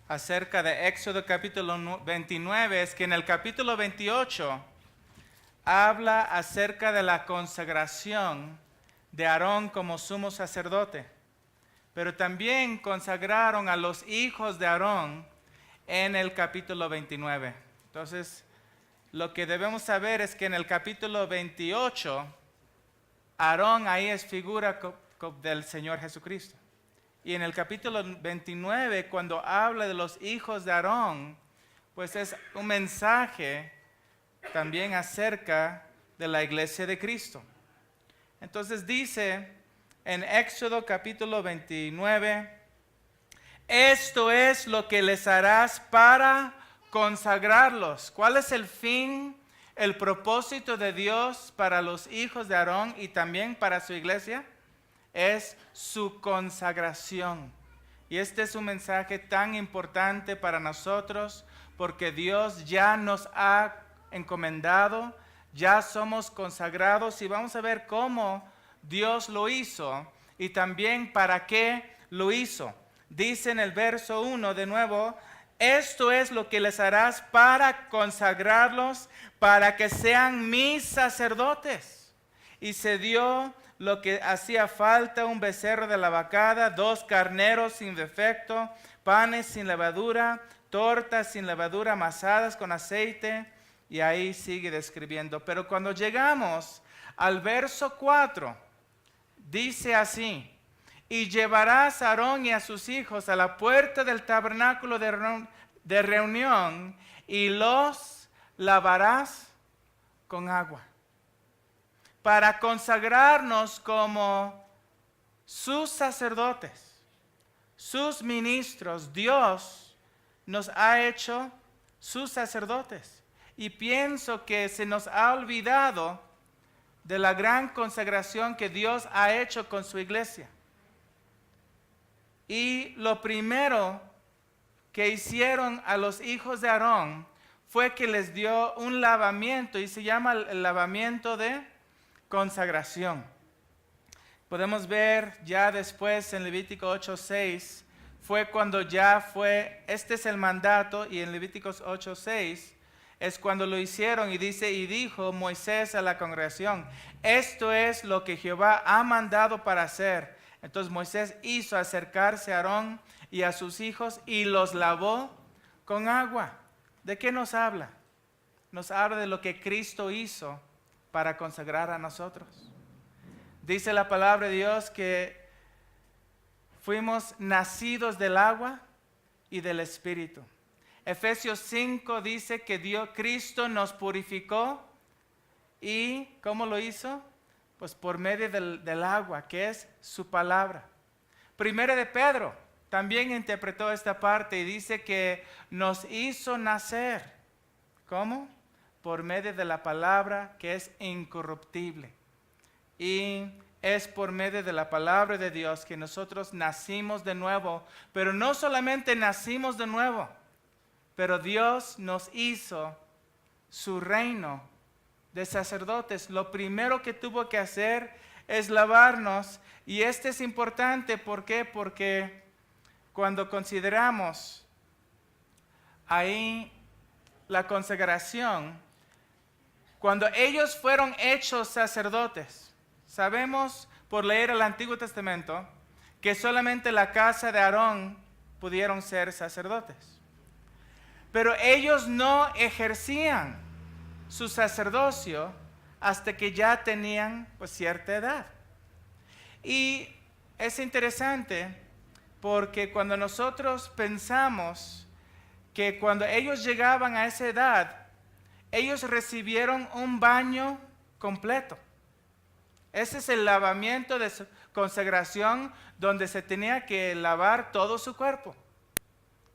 acerca de Éxodo capítulo 29 es que en el capítulo 28 habla acerca de la consagración de Aarón como sumo sacerdote. Pero también consagraron a los hijos de Aarón en el capítulo 29. Entonces, lo que debemos saber es que en el capítulo 28, Aarón ahí es figura del Señor Jesucristo. Y en el capítulo 29, cuando habla de los hijos de Aarón, pues es un mensaje también acerca de la iglesia de Cristo. Entonces dice en Éxodo capítulo 29, esto es lo que les harás para consagrarlos. ¿Cuál es el fin, el propósito de Dios para los hijos de Aarón y también para su iglesia? Es su consagración. Y este es un mensaje tan importante para nosotros porque Dios ya nos ha encomendado, ya somos consagrados y vamos a ver cómo Dios lo hizo y también para qué lo hizo. Dice en el verso 1 de nuevo, esto es lo que les harás para consagrarlos, para que sean mis sacerdotes. Y se dio lo que hacía falta, un becerro de la vacada, 2 carneros sin defecto, panes sin levadura, tortas sin levadura amasadas con aceite. Y ahí sigue describiendo. Pero cuando llegamos al verso 4, dice así, y llevarás a Aarón y a sus hijos a la puerta del tabernáculo de reunión y los lavarás con agua para consagrarnos como sus sacerdotes, sus ministros. Dios nos ha hecho sus sacerdotes. Y pienso que se nos ha olvidado de la gran consagración que Dios ha hecho con su iglesia. Y lo primero que hicieron a los hijos de Aarón fue que les dio un lavamiento y se llama el lavamiento de consagración. Podemos ver ya después en Levítico 8:6, fue cuando ya fue, este es el mandato, y en Levíticos 8:6 es cuando lo hicieron y dice, y dijo Moisés a la congregación, esto es lo que Jehová ha mandado para hacer. Entonces Moisés hizo acercarse a Aarón y a sus hijos y los lavó con agua. ¿De qué nos habla? Nos habla de lo que Cristo hizo para consagrar a nosotros. Dice la palabra de Dios que fuimos nacidos del agua y del Espíritu. Efesios 5 dice que Cristo nos purificó y ¿cómo lo hizo? Pues por medio del agua, que es su palabra. Primero de Pedro también interpretó esta parte y dice que nos hizo nacer. ¿Cómo? Por medio de la palabra que es incorruptible. Y es por medio de la palabra de Dios que nosotros nacimos de nuevo. Pero no solamente nacimos de nuevo, pero Dios nos hizo su reino de sacerdotes. Lo primero que tuvo que hacer es lavarnos. Y este es importante, ¿por qué? Porque cuando consideramos ahí la consagración, cuando ellos fueron hechos sacerdotes, sabemos por leer el Antiguo Testamento que solamente la casa de Aarón pudieron ser sacerdotes. Pero ellos no ejercían su sacerdocio hasta que ya tenían pues, cierta edad. Y es interesante porque cuando nosotros pensamos que cuando ellos llegaban a esa edad, ellos recibieron un baño completo. Ese es el lavamiento de consagración donde se tenía que lavar todo su cuerpo.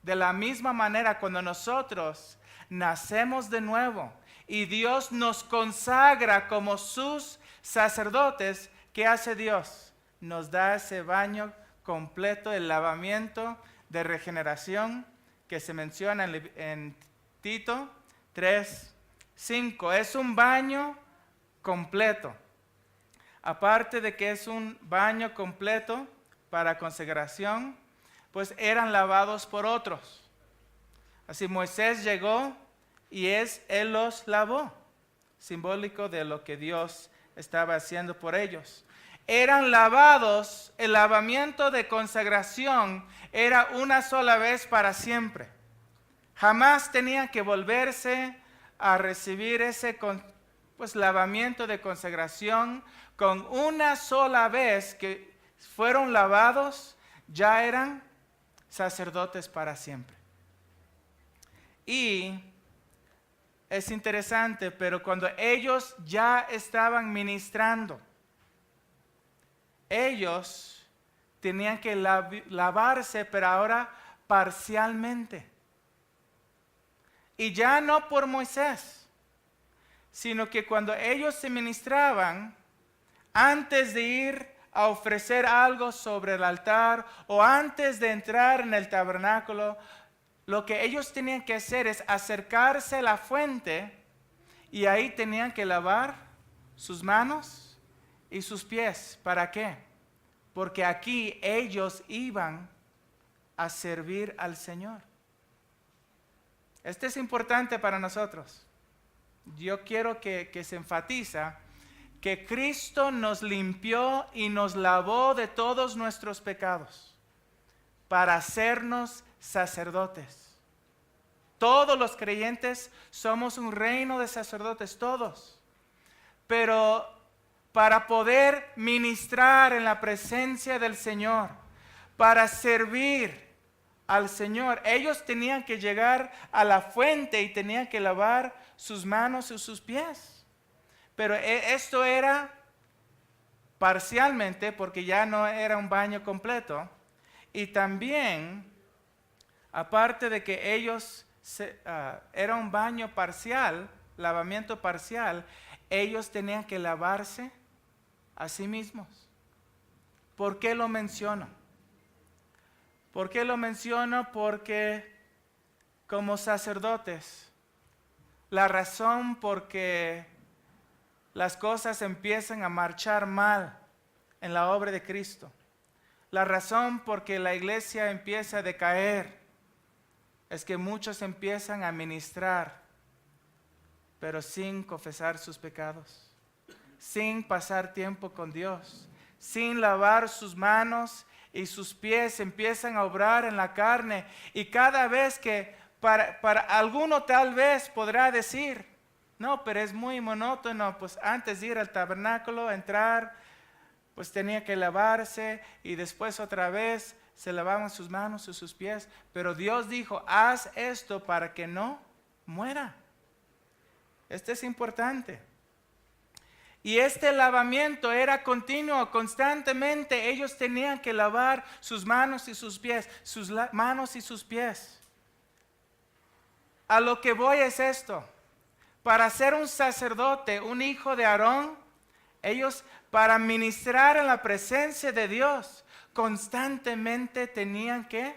De la misma manera, cuando nosotros nacemos de nuevo y Dios nos consagra como sus sacerdotes, ¿qué hace Dios? Nos da ese baño completo, el lavamiento de regeneración que se menciona en Tito 3:5. Es un baño completo. Aparte de que es un baño completo para consagración, pues eran lavados por otros. Así Moisés llegó y él los lavó, simbólico de lo que Dios estaba haciendo por ellos. Eran lavados, el lavamiento de consagración era una sola vez para siempre. Jamás tenían que volverse a recibir ese lavamiento de consagración. Con una sola vez que fueron lavados, ya eran sacerdotes para siempre. Y es interesante, pero cuando ellos ya estaban ministrando, ellos tenían que lavarse, pero ahora parcialmente. Y ya no por Moisés, sino que cuando ellos se ministraban, antes de ir a ofrecer algo sobre el altar o antes de entrar en el tabernáculo, lo que ellos tenían que hacer es acercarse a la fuente y ahí tenían que lavar sus manos y sus pies. ¿Para qué? Porque aquí ellos iban a servir al Señor. Esto es importante para nosotros. Yo quiero que se enfatiza que Cristo nos limpió y nos lavó de todos nuestros pecados para hacernos sacerdotes. Todos los creyentes somos un reino de sacerdotes, todos. Pero para poder ministrar en la presencia del Señor, para servir al Señor, ellos tenían que llegar a la fuente y tenían que lavar sus manos y sus pies. Pero esto era parcialmente, porque ya no era un baño completo. Y también, aparte de que ellos era un baño parcial, lavamiento parcial, ellos tenían que lavarse a sí mismos. ¿Por qué lo menciono? ¿Por qué lo menciono? Porque como sacerdotes, la razón por que las cosas empiezan a marchar mal en la obra de Cristo, la razón por que la iglesia empieza a decaer, es que muchos empiezan a ministrar, pero sin confesar sus pecados, sin pasar tiempo con Dios, sin lavar sus manos y sus pies, empiezan a obrar en la carne. Y cada vez que para alguno tal vez podrá decir, no, pero es muy monótono, pues antes de ir al tabernáculo, entrar, pues tenía que lavarse y después otra vez se lavaban sus manos y sus pies. Pero Dios dijo, haz esto para que no muera. Esto es importante. Y este lavamiento era continuo, constantemente. Ellos tenían que lavar sus manos y sus pies, sus manos y sus pies. A lo que voy es esto. Para ser un sacerdote, un hijo de Aarón, ellos para ministrar en la presencia de Dios, constantemente tenían que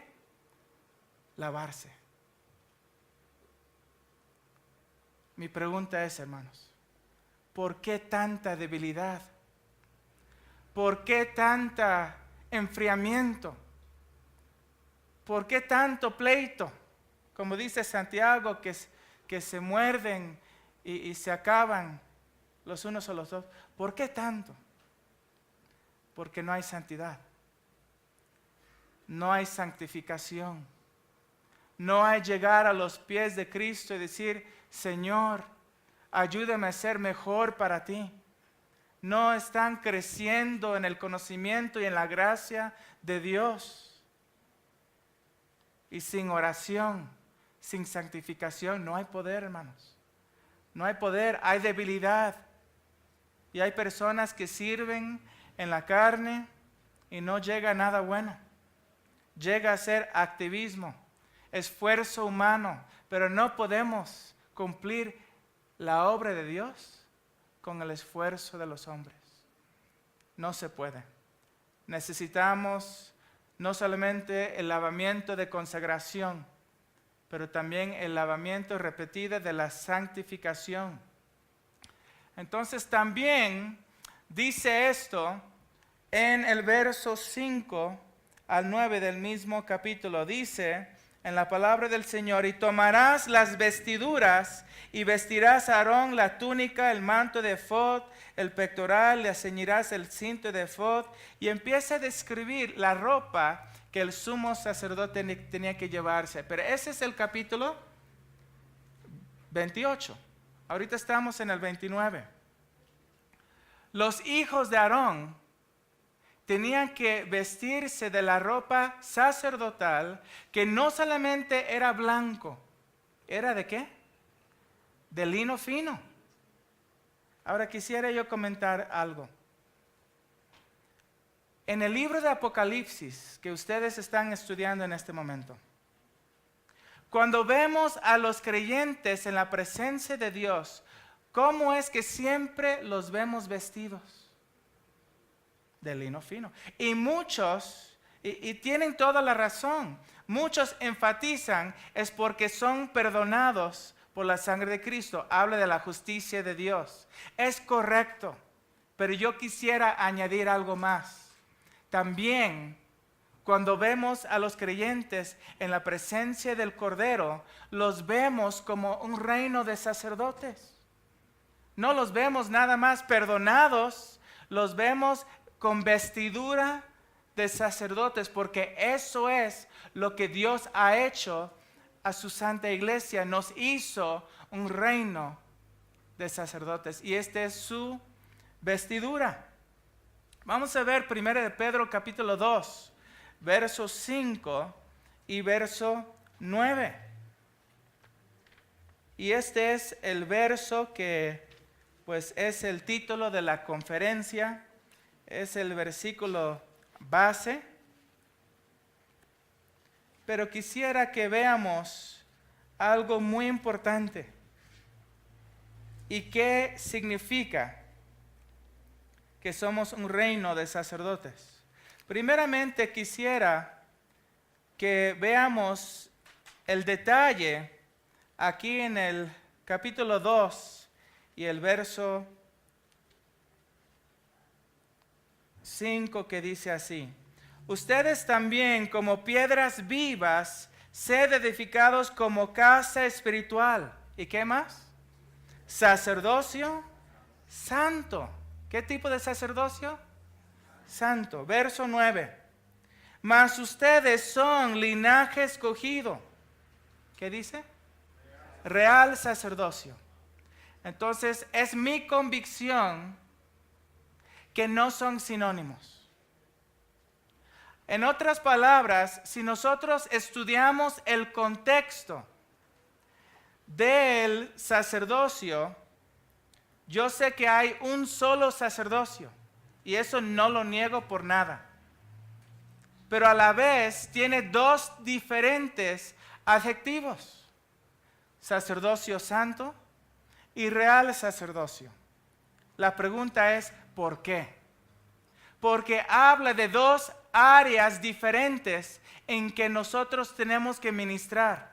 lavarse. Mi pregunta es, hermanos, ¿por qué tanta debilidad? ¿Por qué tanta enfriamiento? ¿Por qué tanto pleito? Como dice Santiago, que se muerden y se acaban los unos a los otros. ¿Por qué tanto? Porque no hay santidad. No hay santificación. No hay llegar a los pies de Cristo y decir, Señor, ayúdame a ser mejor para ti. No están creciendo en el conocimiento y en la gracia de Dios. Y sin oración, sin santificación, no hay poder, hermanos. No hay poder, hay debilidad. Y hay personas que sirven en la carne y no llega a nada bueno. Llega a ser activismo, esfuerzo humano, pero no podemos cumplir la obra de Dios con el esfuerzo de los hombres. No se puede. Necesitamos no solamente el lavamiento de consagración, pero también el lavamiento repetido de la santificación. Entonces también dice esto en el verso 5 al 9 del mismo capítulo. Dice, en la palabra del Señor, y tomarás las vestiduras y vestirás a Aarón la túnica, el manto de efod, el pectoral, le ceñirás el cinto de efod, y empieza a describir la ropa que el sumo sacerdote tenía que llevarse. Pero ese es el capítulo 28. Ahorita estamos en el 29. Los hijos de Aarón tenían que vestirse de la ropa sacerdotal, que no solamente era blanco, ¿era de qué? De lino fino. Ahora quisiera yo comentar algo. En el libro de Apocalipsis, que ustedes están estudiando en este momento, cuando vemos a los creyentes en la presencia de Dios, ¿cómo es que siempre los vemos vestidos? De lino fino. Y muchos, y tienen toda la razón, muchos enfatizan es porque son perdonados por la sangre de Cristo. Habla de la justicia de Dios. Es correcto, pero yo quisiera añadir algo más. También, cuando vemos a los creyentes en la presencia del Cordero, los vemos como un reino de sacerdotes. No los vemos nada más perdonados, los vemos con vestidura de sacerdotes, porque eso es lo que Dios ha hecho a su santa iglesia. Nos hizo un reino de sacerdotes, y esta es su vestidura. Vamos a ver 1 de Pedro capítulo 2, verso 5 y verso 9. Y este es el verso que pues es el título de la conferencia. Es el versículo base, pero quisiera que veamos algo muy importante. ¿Y qué significa que somos un reino de sacerdotes? Primeramente quisiera que veamos el detalle aquí en el capítulo 2 y el verso 5, que dice así: ustedes también, como piedras vivas, sed edificados como casa espiritual. ¿Y qué más? Sacerdocio santo. ¿Qué tipo de sacerdocio? Santo. Verso 9. Mas ustedes son linaje escogido. ¿Qué dice? Real sacerdocio. Entonces es mi convicción que no son sinónimos. En otras palabras, si nosotros estudiamos el contexto del sacerdocio, yo sé que hay un solo sacerdocio, y eso no lo niego por nada. Pero a la vez tiene dos diferentes adjetivos: sacerdocio santo y real sacerdocio. La pregunta es, ¿por qué? Porque habla de dos áreas diferentes en que nosotros tenemos que ministrar.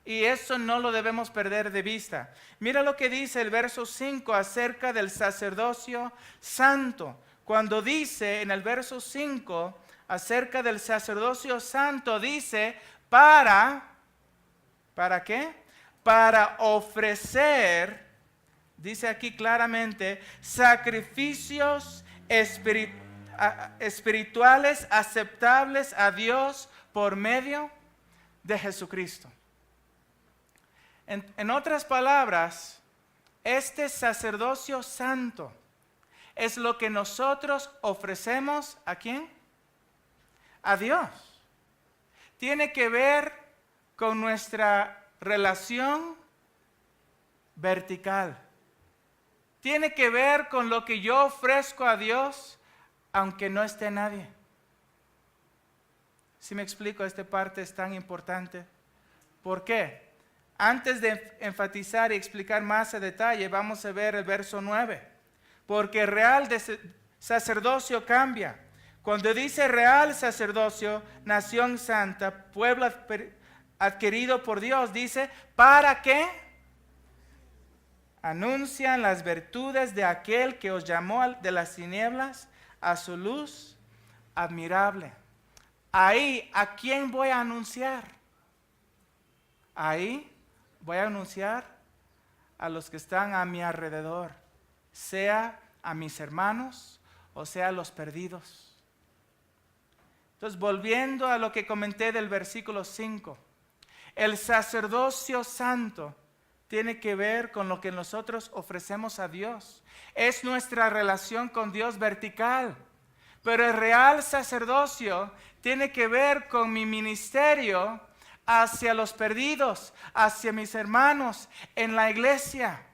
Y eso no lo debemos perder de vista. Mira lo que dice el verso 5 acerca del sacerdocio santo. Cuando dice en el verso 5 acerca del sacerdocio santo, dice, ¿para qué? Para ofrecer, dice aquí claramente, sacrificios espirituales aceptables a Dios por medio de Jesucristo. En otras palabras, este sacerdocio santo es lo que nosotros ofrecemos ¿a quién? A Dios. Tiene que ver con nuestra relación vertical. Tiene que ver con lo que yo ofrezco a Dios, aunque no esté nadie. ¿Sí me explico? Esta parte es tan importante. ¿Por qué? Antes de enfatizar y explicar más a detalle, vamos a ver el verso 9. Porque real sacerdocio cambia. Cuando dice real sacerdocio, nación santa, pueblo adquirido por Dios, dice, ¿para qué? Anuncian las virtudes de aquel que os llamó de las tinieblas a su luz admirable. Ahí, ¿a quién voy a anunciar? ahí voy a anunciar a los que están a mi alrededor, sea a mis hermanos o sea a los perdidos. Entonces, volviendo a lo que comenté del versículo 5, el sacerdocio santo tiene que ver con lo que nosotros ofrecemos a Dios. Es nuestra relación con Dios vertical. Pero el real sacerdocio tiene que ver con mi ministerio hacia los perdidos, hacia mis hermanos en la iglesia.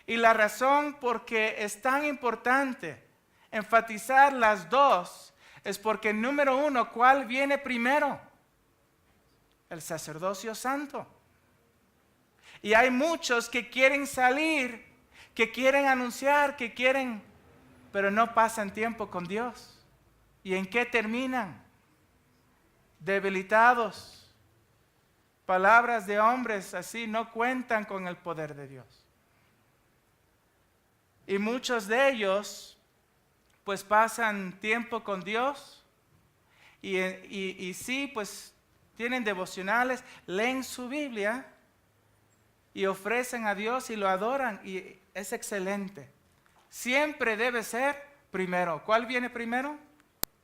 Y la razón por qué es tan importante enfatizar las dos es porque, número uno, ¿cuál viene primero? El sacerdocio santo. Y hay muchos que quieren salir, que quieren anunciar, pero no pasan tiempo con Dios. ¿Y en qué terminan? Debilitados. Palabras de hombres así no cuentan con el poder de Dios. Y muchos de ellos pues pasan tiempo con Dios y sí, pues tienen devocionales, leen su Biblia y ofrecen a Dios y lo adoran, y es excelente. Siempre debe ser primero. ¿Cuál viene primero?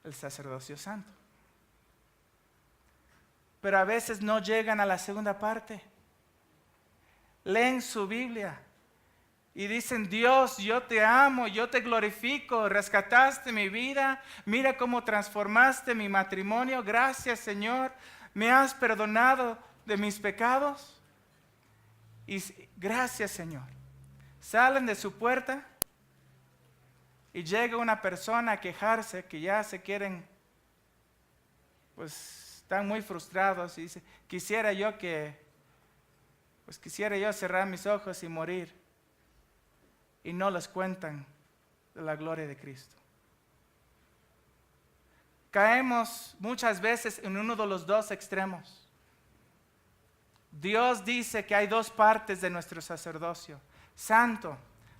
El sacerdocio santo. Pero a veces no llegan a la segunda parte. Leen su Biblia y dicen: Dios, yo te amo, yo te glorifico, rescataste mi vida, mira cómo transformaste mi matrimonio, gracias Señor, me has perdonado de mis pecados. Y gracias Señor. Salen de su puerta y llega una persona a quejarse, que ya se quieren, pues están muy frustrados y dice: quisiera yo cerrar mis ojos y morir. Y no les cuentan de la gloria de Cristo. Caemos muchas veces en uno de los dos extremos. Dios dice que hay dos partes de nuestro sacerdocio: santo,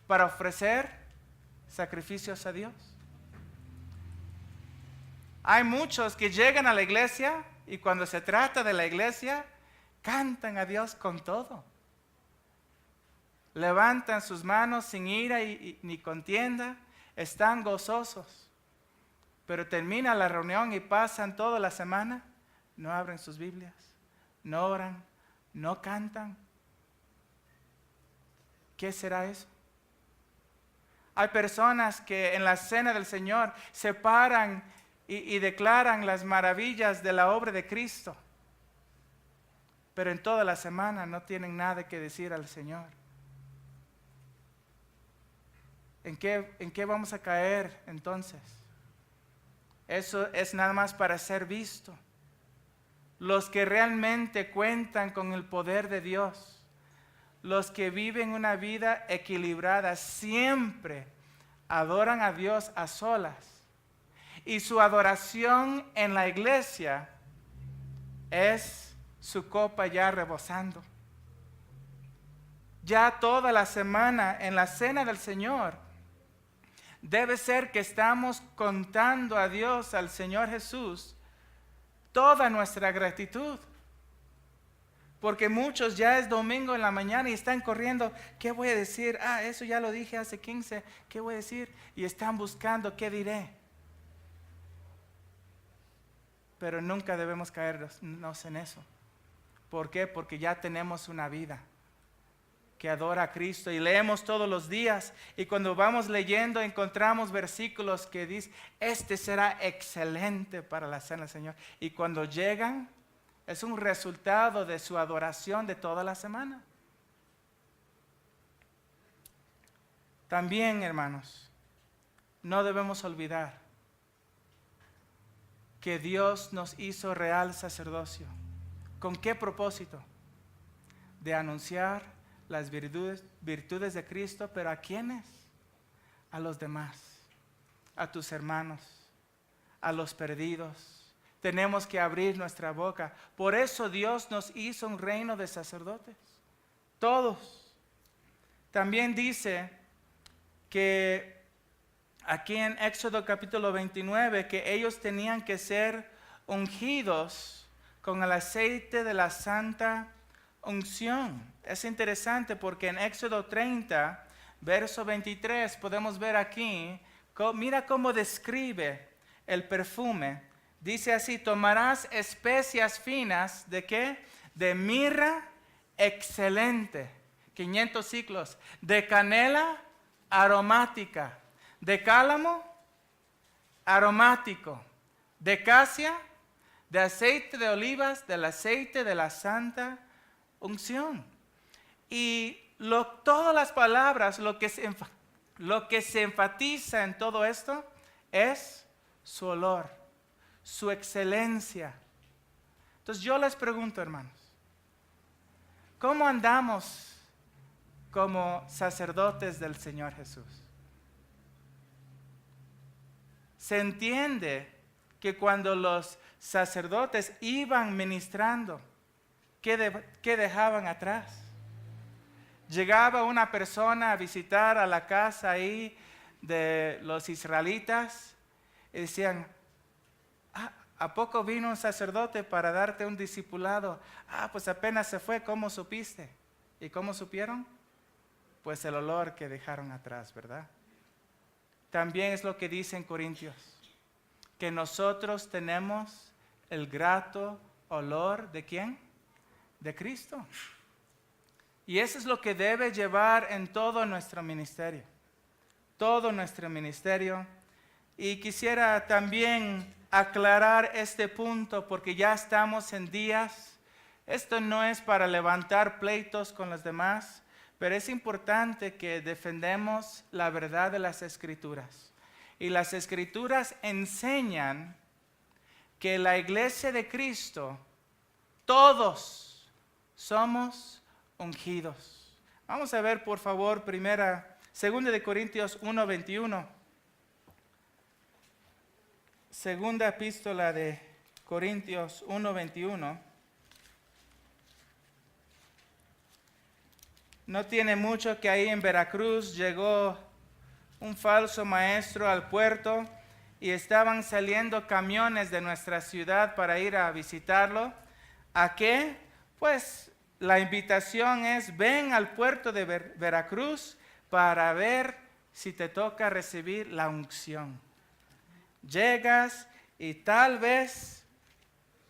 para ofrecer sacrificios a Dios. Hay muchos que llegan a la iglesia y cuando se trata de la iglesia, cantan a Dios con todo. Levantan sus manos sin ira ni contienda, están gozosos. Pero termina la reunión y pasan toda la semana, no abren sus Biblias, no oran, no cantan. ¿Qué será eso? Hay personas que en la cena del Señor se paran y declaran las maravillas de la obra de Cristo, pero en toda la semana no tienen nada que decir al Señor. ¿En qué vamos a caer entonces? Eso es nada más para ser visto. Los que realmente cuentan con el poder de Dios, los que viven una vida equilibrada, siempre adoran a Dios a solas. Y su adoración en la iglesia es su copa ya rebosando. Ya toda la semana en la cena del Señor debe ser que estamos contando a Dios, al Señor Jesús, toda nuestra gratitud. Porque muchos ya es domingo en la mañana y están corriendo: ¿qué voy a decir? Eso ya lo dije hace 15, ¿qué voy a decir? Y están buscando qué diré. Pero nunca debemos caernos en eso. ¿Por qué? Porque ya tenemos una vida que adora a Cristo y leemos todos los días, y cuando vamos leyendo encontramos versículos que dicen: este será excelente para la cena del Señor, y cuando llegan es un resultado de su adoración de toda la semana. También, hermanos, no debemos olvidar que Dios nos hizo real sacerdocio. ¿Con qué propósito? De anunciar las virtudes de Cristo, pero ¿a quiénes? A los demás, a tus hermanos, a los perdidos. Tenemos que abrir nuestra boca. Por eso Dios nos hizo un reino de sacerdotes, todos. También dice que aquí en Éxodo capítulo 29, que ellos tenían que ser ungidos con el aceite de la santa unción. Es interesante porque en Éxodo 30, verso 23, podemos ver aquí, mira cómo describe el perfume. Dice así: tomarás especias finas, ¿de qué? De mirra excelente, 500 ciclos, de canela aromática, de cálamo aromático, de casia, de aceite de olivas, del aceite de la santa unción. Y todas las palabras, lo que se enfatiza en todo esto es su olor, su excelencia. Entonces yo les pregunto, hermanos, ¿cómo andamos como sacerdotes del Señor Jesús? Se entiende que cuando los sacerdotes iban ministrando, ¿qué dejaban atrás? Llegaba una persona a visitar a la casa ahí de los israelitas y decían: ¿a poco vino un sacerdote para darte un discipulado? Pues apenas se fue, ¿cómo supiste? ¿Y cómo supieron? Pues el olor que dejaron atrás, ¿verdad? También es lo que dice en Corintios, que nosotros tenemos el grato olor ¿de quién? De Cristo. Y eso es lo que debe llevar en todo nuestro ministerio. Todo nuestro ministerio. Y quisiera también aclarar este punto porque ya estamos en días. Esto no es para levantar pleitos con los demás, pero es importante que defendamos la verdad de las Escrituras. Y las Escrituras enseñan que la iglesia de Cristo, todos somos ungidos. Vamos a ver, por favor, 2 de Corintios 1:21. Segunda epístola de Corintios 1:21. No tiene mucho que ahí en Veracruz llegó un falso maestro al puerto y estaban saliendo camiones de nuestra ciudad para ir a visitarlo. ¿A qué? Pues la invitación es: ven al puerto de Veracruz para ver si te toca recibir la unción. Llegas y tal vez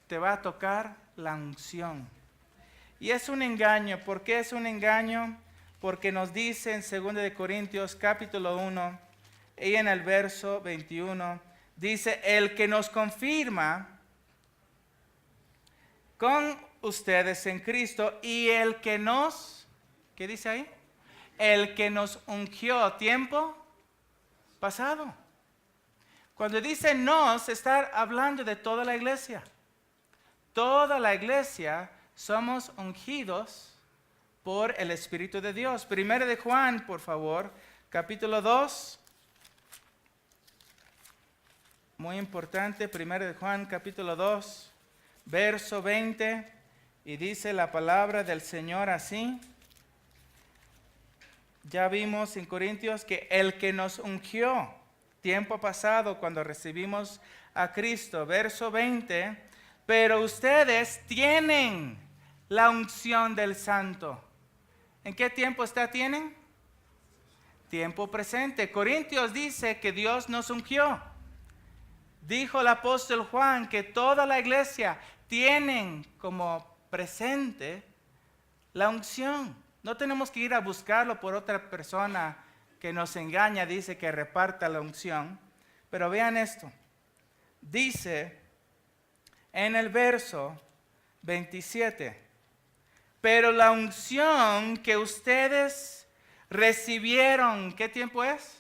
te va a tocar la unción. Y es un engaño. ¿Por qué es un engaño? Porque nos dice en 2 de Corintios capítulo 1 y en el verso 21, dice: el que nos confirma con ustedes en Cristo y el que nos, ¿qué dice ahí? El que nos ungió tiempo pasado. Cuando dice nos, está hablando de toda la iglesia. Toda la iglesia somos ungidos por el Espíritu de Dios. 1 de Juan, por favor, capítulo 2. Muy importante, 1 de Juan, capítulo 2, verso 20. Y dice la palabra del Señor así. Ya vimos en Corintios que el que nos ungió tiempo pasado cuando recibimos a Cristo, verso 20, pero ustedes tienen la unción del Santo. ¿En qué tiempo tienen? Tiempo presente. Corintios dice que Dios nos ungió. Dijo el apóstol Juan que toda la iglesia tienen como presente la unción. No tenemos que ir a buscarlo por otra persona que nos engaña, dice que reparta la unción. Pero vean esto. Dice en el verso 27, pero la unción que ustedes recibieron, ¿qué tiempo es?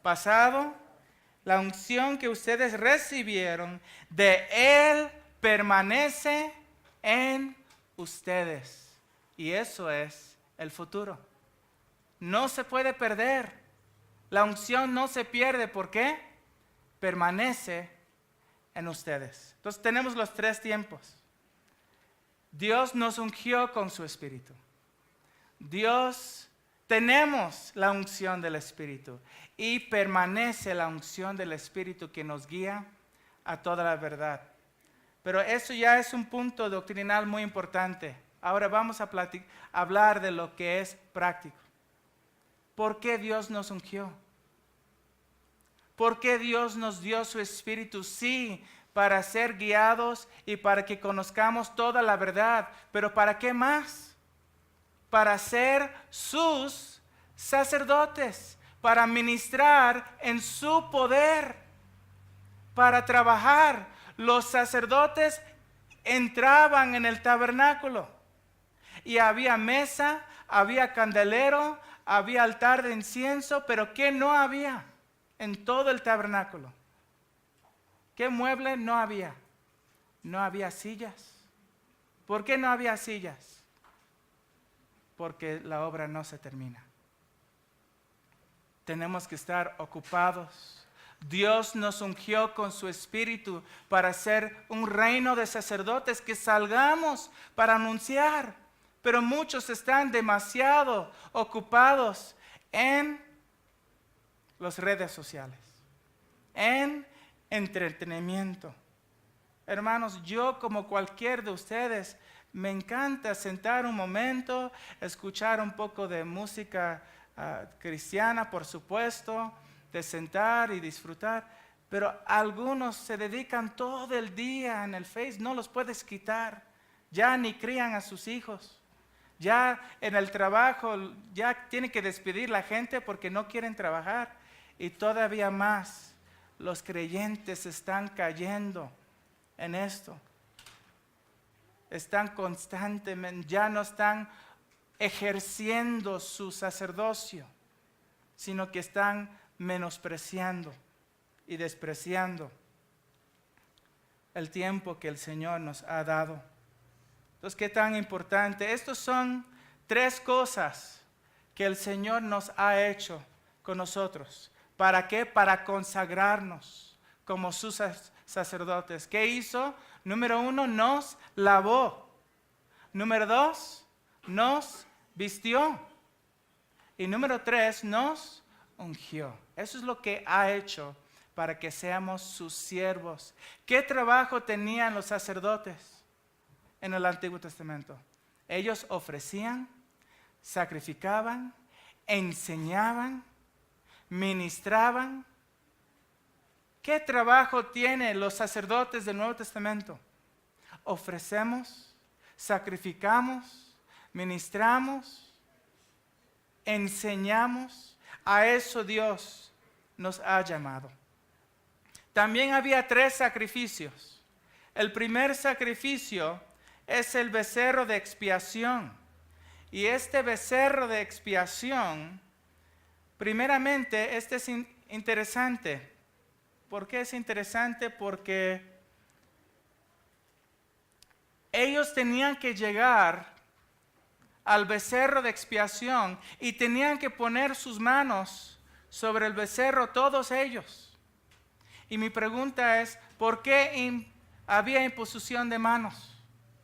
Pasado. La unción que ustedes recibieron de Él permanece en ustedes. Y eso es el futuro. No se puede perder. La unción no se pierde. ¿Por qué? Permanece en ustedes. Entonces tenemos los 3 tiempos. Dios nos ungió con su Espíritu. Tenemos la unción del Espíritu. Y permanece la unción del Espíritu que nos guía a toda la verdad. Pero eso ya es un punto doctrinal muy importante. Ahora vamos a hablar de lo que es práctico. ¿Por qué Dios nos ungió? ¿Por qué Dios nos dio su Espíritu? Sí, para ser guiados y para que conozcamos toda la verdad. Pero ¿para qué más? Para ser sus sacerdotes, para ministrar en su poder, para trabajar. Los sacerdotes entraban en el tabernáculo y había mesa, había candelero, había altar de incienso, pero ¿qué no había en todo el tabernáculo? ¿Qué mueble no había? No había sillas. ¿Por qué no había sillas? Porque la obra no se termina. Tenemos que estar ocupados. Dios nos ungió con su Espíritu para ser un reino de sacerdotes, que salgamos para anunciar. Pero muchos están demasiado ocupados en las redes sociales, en entretenimiento. Hermanos, yo como cualquier de ustedes, me encanta sentar un momento, escuchar un poco de música cristiana, por supuesto, de sentar y disfrutar, pero algunos se dedican todo el día en el Face, no los puedes quitar, ya ni crían a sus hijos, ya en el trabajo, ya tienen que despedir la gente porque no quieren trabajar, y todavía más, los creyentes están cayendo en esto, están constantemente, ya no están ejerciendo su sacerdocio, sino que están menospreciando y despreciando el tiempo que el Señor nos ha dado. Entonces, ¿qué tan importante? Estos son 3 cosas que el Señor nos ha hecho con nosotros. ¿Para qué? Para consagrarnos como sus sacerdotes. ¿Qué hizo? Número 1, nos lavó. Número 2, nos vistió. Y número 3, nos ungió. Eso es lo que ha hecho para que seamos sus siervos. ¿Qué trabajo tenían los sacerdotes en el Antiguo Testamento? Ellos ofrecían, sacrificaban, enseñaban, ministraban. ¿Qué trabajo tienen los sacerdotes del Nuevo Testamento? Ofrecemos, sacrificamos, ministramos, enseñamos. A eso Dios nos ha llamado. También había 3 sacrificios. El primer sacrificio es el becerro de expiación. Y este becerro de expiación, primeramente, este es interesante. ¿Por qué es interesante? Porque ellos tenían que llegar al becerro de expiación y tenían que poner sus manos sobre el becerro, todos ellos. Y mi pregunta es, ¿por qué había imposición de manos?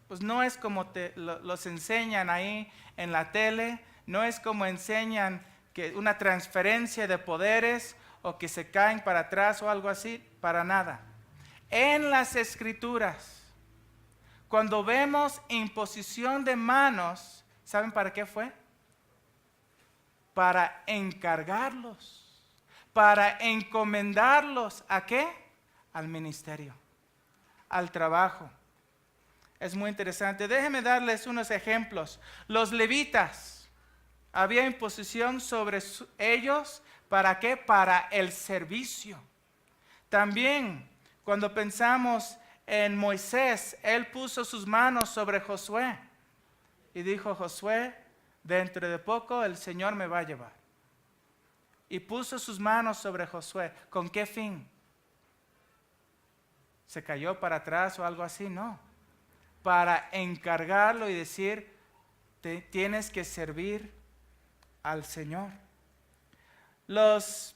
Pues no es como los enseñan ahí en la tele, no es como enseñan que una transferencia de poderes o que se caen para atrás o algo así, para nada. En las Escrituras, cuando vemos imposición de manos, ¿saben para qué fue? Para encargarlos, para encomendarlos, ¿a qué? Al ministerio, al trabajo. Es muy interesante. Déjenme darles unos ejemplos. Los levitas, había imposición sobre ellos, ¿para qué? Para el servicio. También, cuando pensamos en Moisés, él puso sus manos sobre Josué. Y dijo Josué, dentro de poco el Señor me va a llevar. Y puso sus manos sobre Josué. ¿Con qué fin? ¿Se cayó para atrás o algo así? No. Para encargarlo y decir, tienes que servir al Señor. Los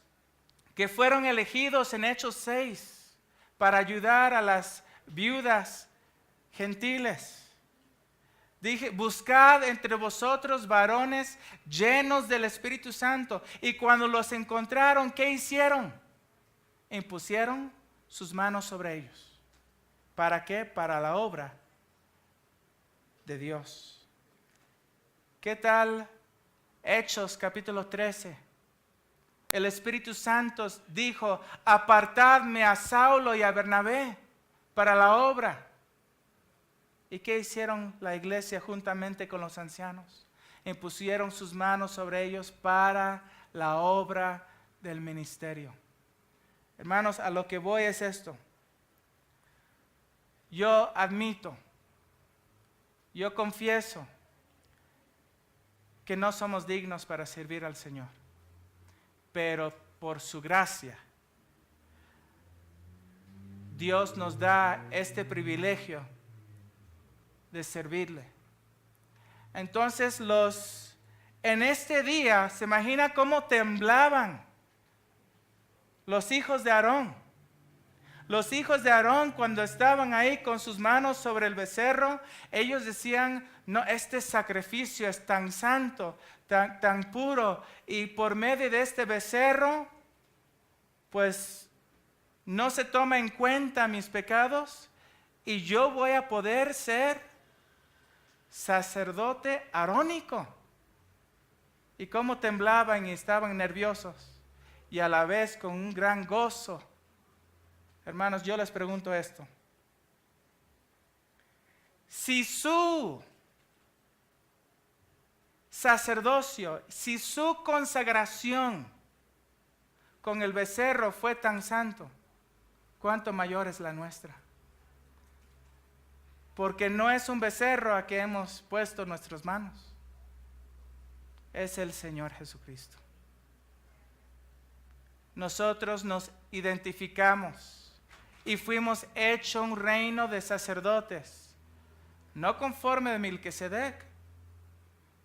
que fueron elegidos en Hechos 6 para ayudar a las viudas gentiles. Dije, buscad entre vosotros varones llenos del Espíritu Santo. Y cuando los encontraron, ¿qué hicieron? Impusieron sus manos sobre ellos. ¿Para qué? Para la obra de Dios. ¿Qué tal Hechos capítulo 13? El Espíritu Santo dijo, apartadme a Saulo y a Bernabé para la obra. ¿Y qué hicieron la iglesia juntamente con los ancianos? Impusieron sus manos sobre ellos para la obra del ministerio. Hermanos, a lo que voy es esto. Yo admito, yo confieso que no somos dignos para servir al Señor, pero por su gracia, Dios nos da este privilegio de servirle. Entonces en este día, se imagina cómo temblaban los hijos de Aarón. Los hijos de Aarón, cuando estaban ahí con sus manos sobre el becerro, ellos decían, no, este sacrificio es tan santo, tan puro, y por medio de este becerro, pues no se toma en cuenta mis pecados, y yo voy a poder ser sacerdote arónico. Y cómo temblaban y estaban nerviosos, y a la vez con un gran gozo. Hermanos, yo les pregunto esto. Si su sacerdocio, si su consagración con el becerro fue tan santo, ¿cuánto mayor es la nuestra? Porque no es un becerro a que hemos puesto nuestras manos. Es el Señor Jesucristo. Nosotros nos identificamos y fuimos hechos un reino de sacerdotes, no conforme de Melquisedec,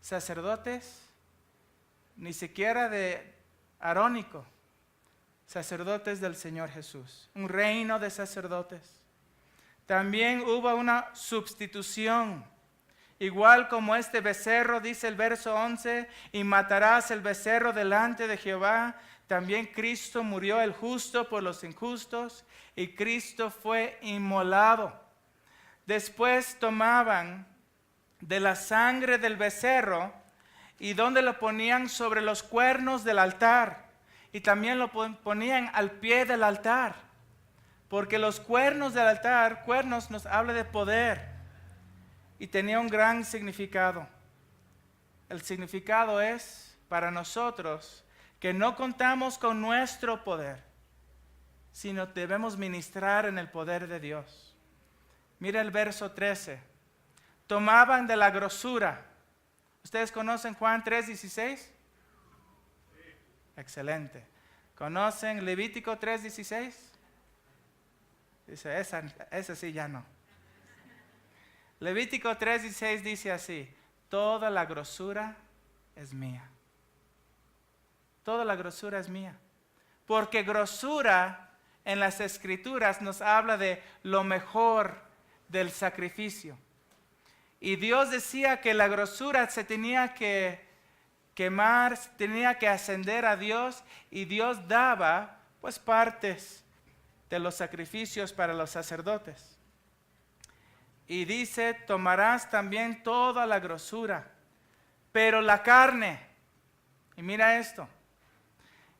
sacerdotes ni siquiera de arónico, sacerdotes del Señor Jesús, un reino de sacerdotes. También hubo una sustitución, igual como este becerro, dice el verso 11, y matarás el becerro delante de Jehová. También Cristo murió el justo por los injustos, y Cristo fue inmolado. Después tomaban de la sangre del becerro y donde lo ponían sobre los cuernos del altar, y también lo ponían al pie del altar, porque los cuernos del altar, cuernos nos habla de poder, y tenía un gran significado. El significado es para nosotros que no contamos con nuestro poder, sino debemos ministrar en el poder de Dios. Mira el verso 13. Tomaban de la grosura. ¿Ustedes conocen Juan 3:16? Sí. Excelente. ¿Conocen Levítico 3:16? Dice, esa sí ya no. Levítico 3:16 dice así: toda la grosura es mía. Toda la grosura es mía. Porque grosura en las Escrituras nos habla de lo mejor del sacrificio. Y Dios decía que la grosura se tenía que quemar, tenía que ascender a Dios, y Dios daba pues partes de los sacrificios para los sacerdotes. Y dice, tomarás también toda la grosura, pero la carne, y mira esto,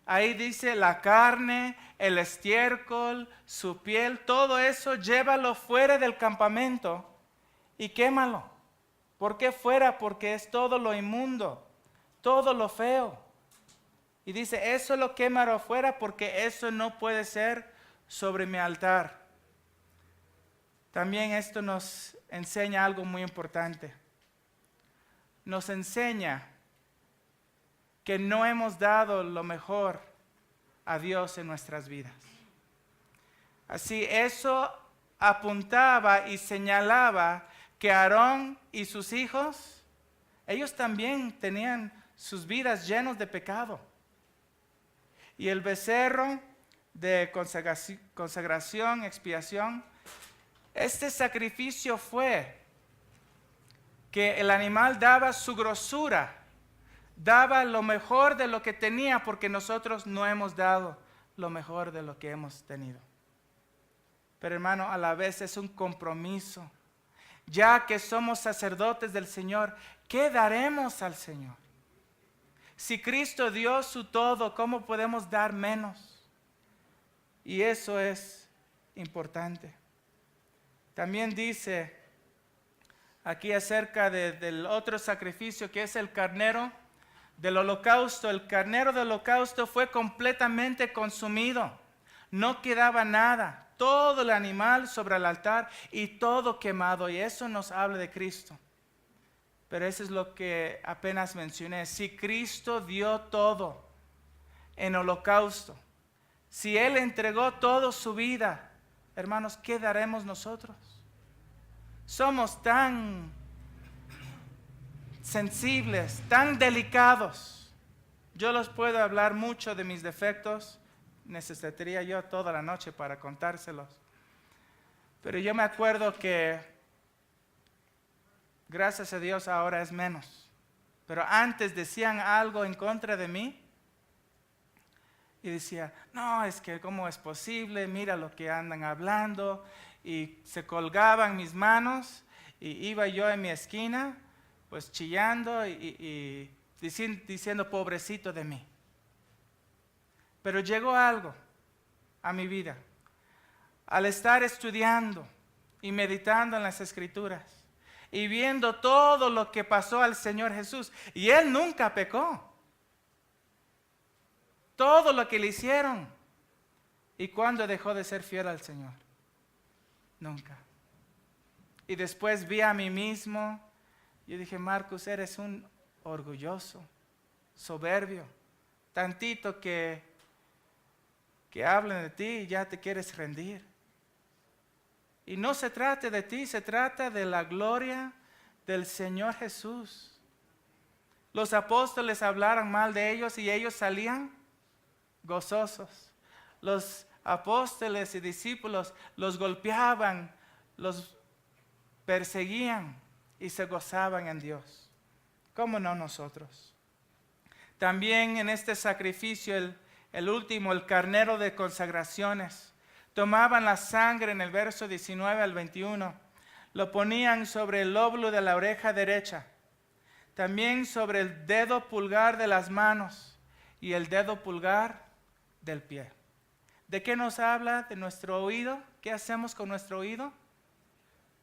ahí dice la carne, el estiércol, su piel, todo eso llévalo fuera del campamento y quémalo. ¿Por qué fuera? Porque es todo lo inmundo, todo lo feo. Y dice, eso lo quémalo afuera, porque eso no puede ser sobre mi altar. También esto nos enseña algo muy importante. Nos enseña que no hemos dado lo mejor a Dios en nuestras vidas. Así, eso apuntaba y señalaba que Aarón y sus hijos, ellos también tenían sus vidas llenos de pecado. Y el becerro de consagración, expiación, este sacrificio fue que el animal daba su grosura, daba lo mejor de lo que tenía, porque nosotros no hemos dado lo mejor de lo que hemos tenido. Pero hermano, a la vez es un compromiso Ya que somos sacerdotes del Señor, ¿qué daremos al Señor? Si Cristo dio su todo, ¿cómo podemos dar menos? Y eso es importante. También dice aquí acerca del otro sacrificio que es el carnero del holocausto. El carnero del holocausto fue completamente consumido. No quedaba nada. Todo el animal sobre el altar y todo quemado. Y eso nos habla de Cristo. Pero eso es lo que apenas mencioné. Si Cristo dio todo en holocausto, si Él entregó toda su vida, hermanos, ¿qué daremos nosotros? Somos tan sensibles, tan delicados. Yo les puedo hablar mucho de mis defectos. Necesitaría yo toda la noche para contárselos. Pero yo me acuerdo que, gracias a Dios, ahora es menos. Pero antes decían algo en contra de mí. Y decía, no, es que cómo es posible, mira lo que andan hablando. Y se colgaban mis manos y iba yo en mi esquina, pues chillando y diciendo pobrecito de mí. Pero llegó algo a mi vida. Al estar estudiando y meditando en las Escrituras y viendo todo lo que pasó al Señor Jesús. Y Él nunca pecó. Todo lo que le hicieron. ¿Y cuándo dejó de ser fiel al Señor? Nunca. Y después vi a mí mismo. Yo dije, Marcos, eres un orgulloso, soberbio. Tantito que hablen de ti y ya te quieres rendir. Y no se trata de ti, se trata de la gloria del Señor Jesús. Los apóstoles hablaron mal de ellos y ellos salían gozosos. Los apóstoles y discípulos los golpeaban, los perseguían y se gozaban en Dios. ¿Cómo no nosotros? También en este sacrificio, el último, el carnero de consagraciones, tomaban la sangre en el verso 19 al 21, lo ponían sobre el lóbulo de la oreja derecha, también sobre el dedo pulgar de las manos y el dedo pulgar del pie. ¿De qué nos habla? De nuestro oído. ¿Qué hacemos con nuestro oído?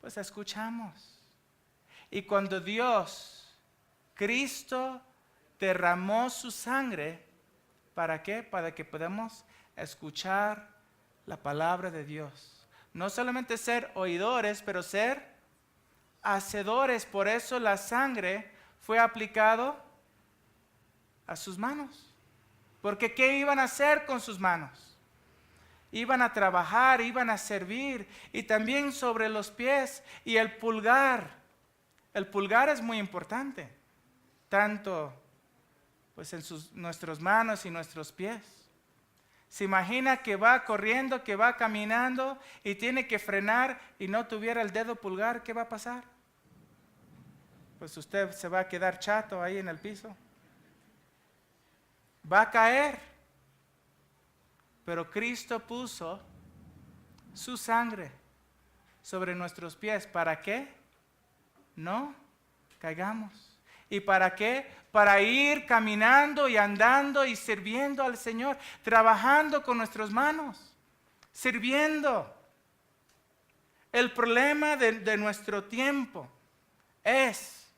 Pues escuchamos. Y cuando Dios, Cristo, derramó su sangre, ¿para qué? Para que podamos escuchar la palabra de Dios. No solamente ser oidores, pero ser hacedores. Por eso la sangre fue aplicado a sus manos. Porque ¿qué iban a hacer con sus manos? Iban a trabajar, iban a servir. Y también sobre los pies y el pulgar. El pulgar es muy importante. Tanto pues en nuestras manos y nuestros pies. Se imagina que va corriendo, que va caminando y tiene que frenar y no tuviera el dedo pulgar, ¿qué va a pasar? Pues usted se va a quedar chato ahí en el piso. Va a caer. Pero Cristo puso su sangre sobre nuestros pies. ¿Para qué? No caigamos. ¿Y para qué? Para ir caminando y andando y sirviendo al Señor, trabajando con nuestras manos, sirviendo. El problema de nuestro tiempo es,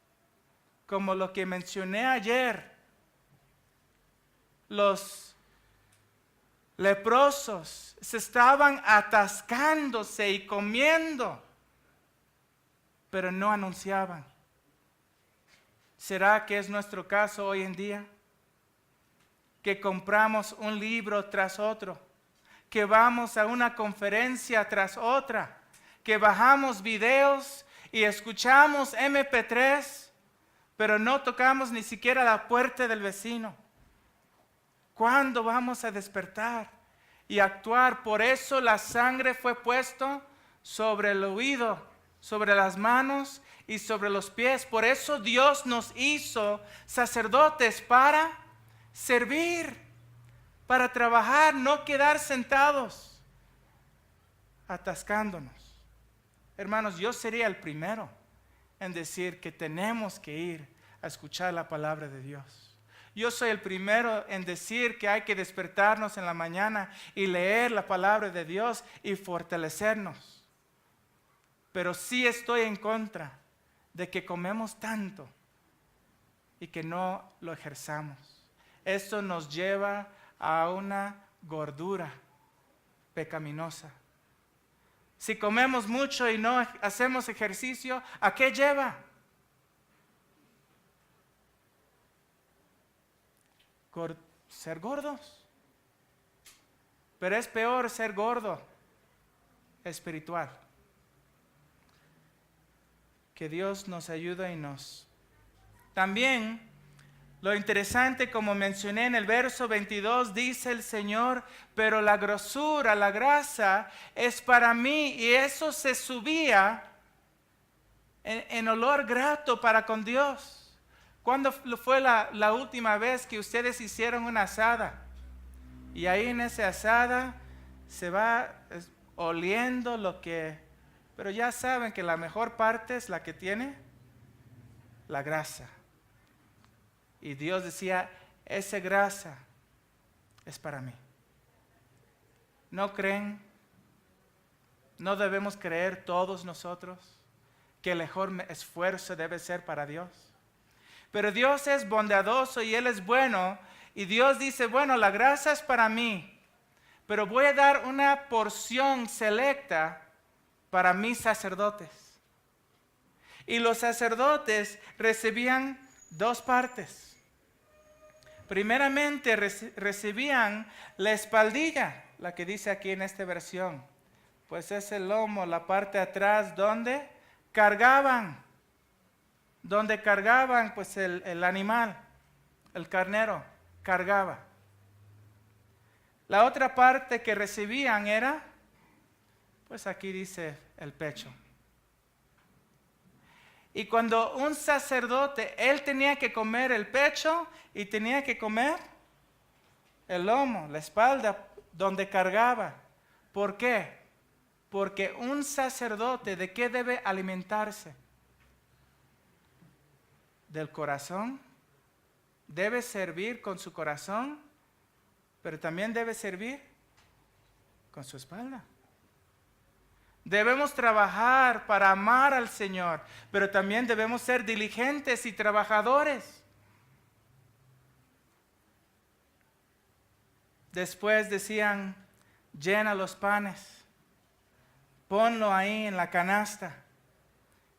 como lo que mencioné ayer, los leprosos se estaban atascándose y comiendo, pero no anunciaban. ¿Será que es nuestro caso hoy en día? Que compramos un libro tras otro, que vamos a una conferencia tras otra, que bajamos videos y escuchamos MP3, pero no tocamos ni siquiera la puerta del vecino. ¿Cuándo vamos a despertar y actuar? Por eso la sangre fue puesta sobre el oído, sobre las manos y sobre los pies. Por eso Dios nos hizo sacerdotes para servir, para trabajar, no quedar sentados, atascándonos. Hermanos, yo sería el primero en decir que tenemos que ir a escuchar la palabra de Dios. Yo soy el primero en decir que hay que despertarnos en la mañana y leer la palabra de Dios y fortalecernos. Pero sí estoy en contra de que comemos tanto y que no lo ejerzamos. Esto nos lleva a una gordura pecaminosa. Si comemos mucho y no hacemos ejercicio, ¿a qué lleva? Ser gordos. Pero es peor ser gordo espiritual. Que Dios nos ayude y nos... También, lo interesante, como mencioné en el verso 22, dice el Señor, pero la grosura, la grasa es para mí, y eso se subía en olor grato para con Dios. ¿Cuándo fue la última vez que ustedes hicieron una asada? Y ahí en esa asada se va oliendo lo que... Pero ya saben que la mejor parte es la que tiene la grasa. Y Dios decía, esa grasa es para mí. ¿No creen? ¿No debemos creer todos nosotros que el mejor esfuerzo debe ser para Dios? Pero Dios es bondadoso y Él es bueno. Y Dios dice, bueno, la grasa es para mí, pero voy a dar una porción selecta para mis sacerdotes. Y los sacerdotes recibían dos partes. Primeramente recibían la espaldilla, la que dice aquí en esta versión. Pues es el lomo, la parte de atrás donde cargaban. Donde cargaban pues el animal, el carnero, cargaba. La otra parte que recibían era, pues aquí dice el pecho. Y cuando un sacerdote, él tenía que comer el pecho y tenía que comer el lomo, la espalda, donde cargaba. ¿Por qué? Porque un sacerdote, ¿de qué debe alimentarse? Del corazón. Debe servir con su corazón, pero también debe servir con su espalda. Debemos trabajar para amar al Señor, pero también debemos ser diligentes y trabajadores. Después decían, llena los panes, ponlo ahí en la canasta.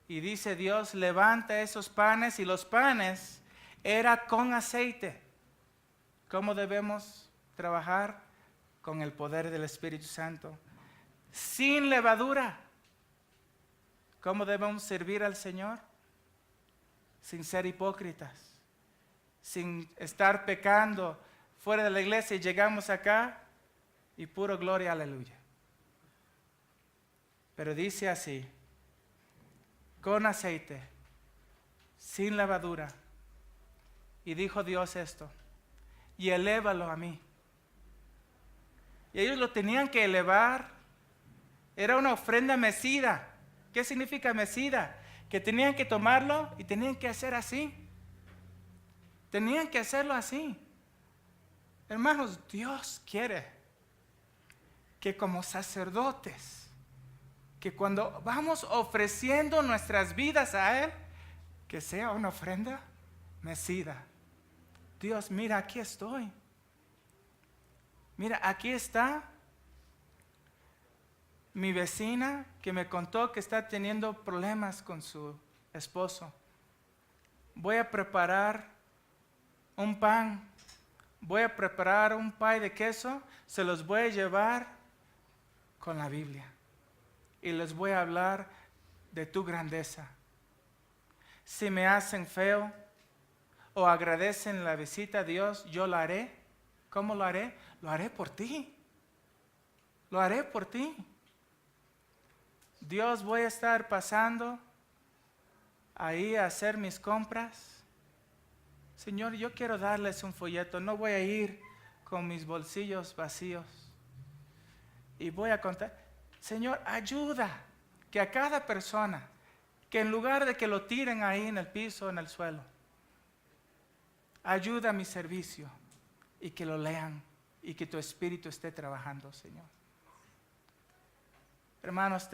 Y dice Dios, levanta esos panes, y los panes era con aceite. ¿Cómo debemos trabajar? Con el poder del Espíritu Santo. Sin levadura. ¿Cómo debemos servir al Señor? Sin ser hipócritas, sin estar pecando fuera de la iglesia y llegamos acá y puro gloria, aleluya. Pero dice así, con aceite, sin levadura. Y dijo Dios esto, y elévalo a mí. Y ellos lo tenían que elevar. Era una ofrenda mecida. ¿Qué significa mecida? Que tenían que tomarlo y tenían que hacer así. Tenían que hacerlo así. Hermanos, Dios quiere que como sacerdotes, que cuando vamos ofreciendo nuestras vidas a Él, que sea una ofrenda mecida. Dios, mira, aquí estoy. Mira, aquí está mi vecina que me contó que está teniendo problemas con su esposo. Voy a preparar un pan, voy a preparar un pie de queso, se los voy a llevar con la Biblia y les voy a hablar de tu grandeza. Si me hacen feo o agradecen la visita a Dios, yo lo haré. ¿Cómo lo haré? Lo haré por ti. Lo haré por ti. Dios, voy a estar pasando ahí a hacer mis compras. Señor, yo quiero darles un folleto. No voy a ir con mis bolsillos vacíos. Y voy a contar. Señor, ayuda que a cada persona que en lugar de que lo tiren ahí en el piso, en el suelo, ayuda a mi servicio y que lo lean y que tu Espíritu esté trabajando, Señor. Hermanos,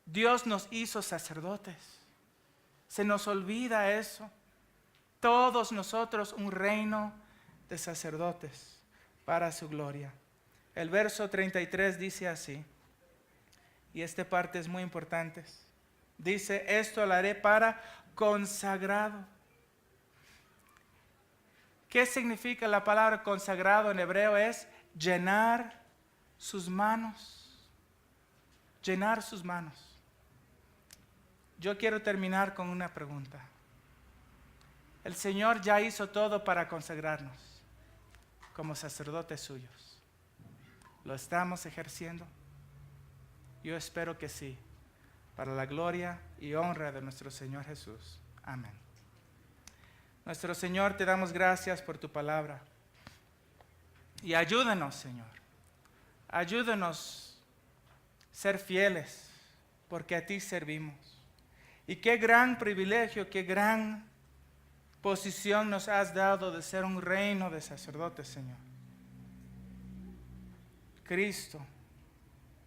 Dios nos hizo sacerdotes. Se nos olvida eso. Todos nosotros un reino de sacerdotes para su gloria. El verso 33 dice así, y esta parte es muy importante. Dice, esto lo haré para consagrado. ¿Qué significa la palabra consagrado en hebreo? Es llenar sus manos. Llenar sus manos. Yo quiero terminar con una pregunta. El Señor ya hizo todo para consagrarnos como sacerdotes suyos. ¿Lo estamos ejerciendo? Yo espero que sí, para la gloria y honra de nuestro Señor Jesús. Amén. Nuestro Señor, te damos gracias por tu palabra. Y ayúdanos, Señor. Ayúdanos a ser fieles, porque a ti servimos. Y qué gran privilegio, qué gran posición nos has dado de ser un reino de sacerdotes, Señor. Cristo,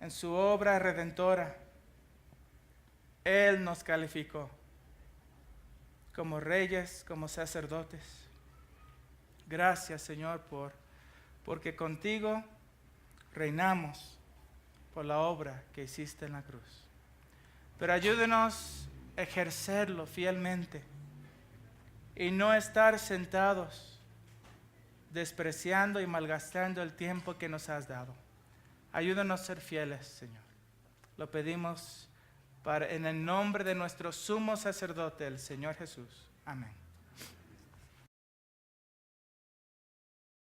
en su obra redentora, Él nos calificó como reyes, como sacerdotes. Gracias, Señor, porque contigo reinamos por la obra que hiciste en la cruz. Pero ayúdenos a ejercerlo fielmente y no estar sentados despreciando y malgastando el tiempo que nos has dado. Ayúdanos a ser fieles, Señor. Lo pedimos en el nombre de nuestro sumo sacerdote, el Señor Jesús. Amén.